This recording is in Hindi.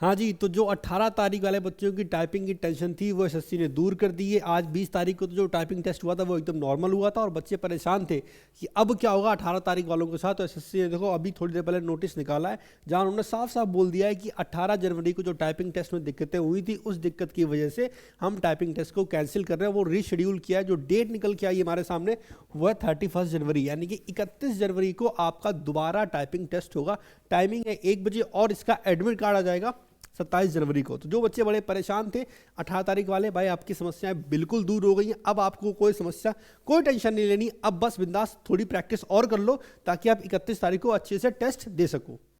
हाँ जी, तो जो 18 तारीख वाले बच्चों की टाइपिंग की टेंशन थी वो एसएससी ने दूर कर दी है। आज 20 तारीख को तो जो टाइपिंग टेस्ट हुआ था वो एकदम नॉर्मल हुआ था और बच्चे परेशान थे कि अब क्या होगा 18 तारीख वालों के साथ। तो एसएससी ने देखो अभी थोड़ी देर पहले नोटिस निकाला है जहाँ उन्होंने साफ साफ बोल दिया है कि 18 जनवरी को जो टाइपिंग टेस्ट में दिक्कतें हुई थी उस दिक्कत की वजह से हम टाइपिंग टेस्ट को कैंसिल कर रहे हैं। वो रीशेड्यूल किया है। जो डेट निकल के आई हमारे सामने वो है 31 जनवरी, यानी कि 31 जनवरी को आपका दोबारा टाइपिंग टेस्ट होगा। टाइमिंग है 1 बजे और इसका एडमिट कार्ड आ जाएगा 27 जनवरी को। तो जो बच्चे बड़े परेशान थे 18 तारीख वाले, भाई आपकी समस्याएं बिल्कुल दूर हो गई हैं। अब आपको कोई समस्या, कोई टेंशन नहीं लेनी। अब बस बिंदास थोड़ी प्रैक्टिस और कर लो ताकि आप 31 तारीख को अच्छे से टेस्ट दे सको।